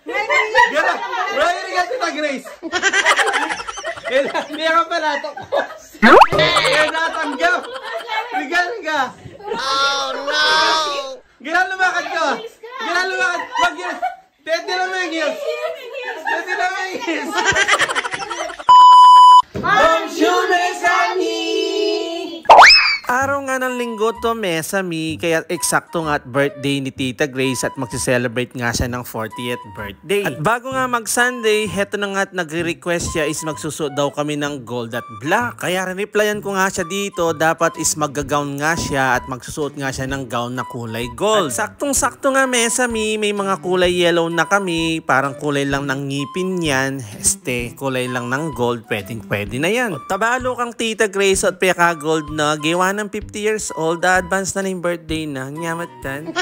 Roy, regalo Tita Grace. Hindi ka pala ito. Kaya natanggap. Regalo ka. Oh, no. Gano'n lumakad ka. Gano'n lumakad. Mag-heels. Tete na may heels. Tete na may heels. Araw nga ng linggo to, Mesami, kaya eksakto nga at birthday ni Tita Grace at magsiselebrate nga siya ng 40th birthday. At bago nga mag-Sunday, heto na nga at nag-request siya is magsusuot daw kami ng gold at black. Kaya replyan ko nga siya dito, dapat is mag-gown nga siya at magsusuot nga siya ng gown na kulay gold. At saktong-sakto nga, Mesami, may mga kulay yellow na kami, parang kulay lang ng ngipin yan. Kulay lang ng gold, pwede na yan. O, tabalo kang Tita Grace at peka gold na gawa ng 50 years old, advance na yung birthday na, nyamatan.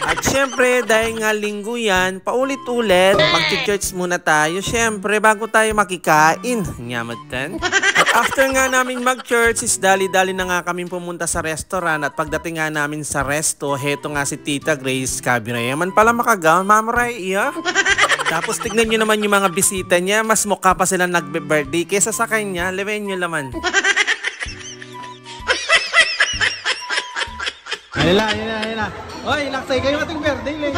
At syempre, dahil nga linggo yan, paulit-ulit, mag-church muna tayo, syempre, bago tayo makikain, nyamatan. At after nga namin mag-church, is dali-dali na nga kami pumunta sa restaurant, at pagdating nga namin sa resto, heto nga si Tita Grace, kabirayaman pala makagaw, mamaray, iya. Tapos tignan nyo naman yung mga bisita niya, mas mukha pa sila nagbe-birthday kesa sa kanya, lewen nyo laman. Ayun na. Oy, laksay kayo ating birthday lang.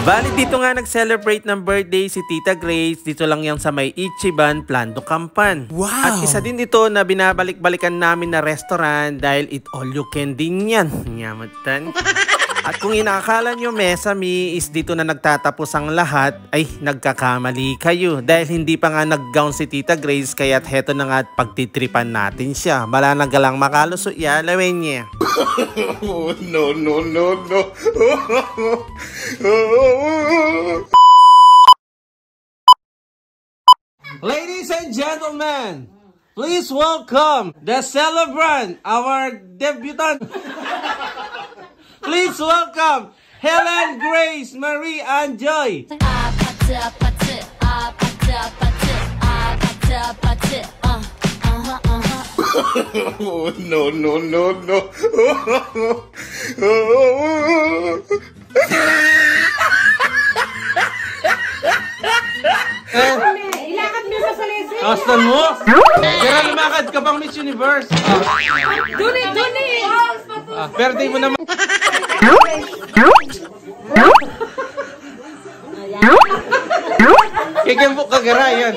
Bali, dito nga nag-celebrate ng birthday si Tita Grace. Dito lang yan sa may Ichiban, Plando Campan. Wow! At isa din ito na binabalik-balikan namin na restaurant dahil it all you can din yan. Nyamatan. At kung inaakala nyo, Mesami, is dito na nagtatapos ang lahat, ay nagkakamali kayo. Dahil hindi pa nga nag-gown si Tita Grace, kaya't heto na nga at pagtitripan natin siya. Mala na galang makalusot ya, lawin niya. No. Ladies and gentlemen, please welcome the celebrant, our debutant. Please welcome Helen Grace Marie and Joy. No. Ilakad mo sa salisi. Kastan mo? Kaya lumakad ka pang Miss Universe. Duni. Birthday mo naman. Kikempo ka gara yan.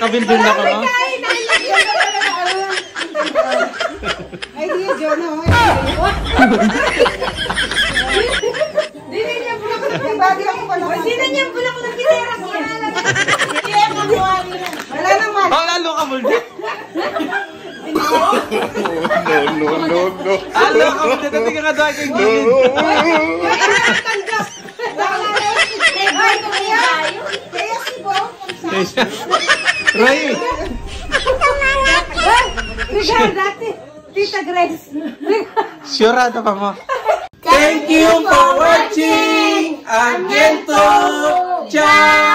Kabindun na ka mo. Ay, di yun, Jono. Dini niya pula ko ng bagay ako pala. Dini niya pula ko ng kitera ko. Wala naman. Lalo ka multi. No. Alo ka multi. Tating ka doon kay gilid. Roy. Regalo dati. Tita Grace. Sure pa mo. Thank you for watching. Agento. Ciao.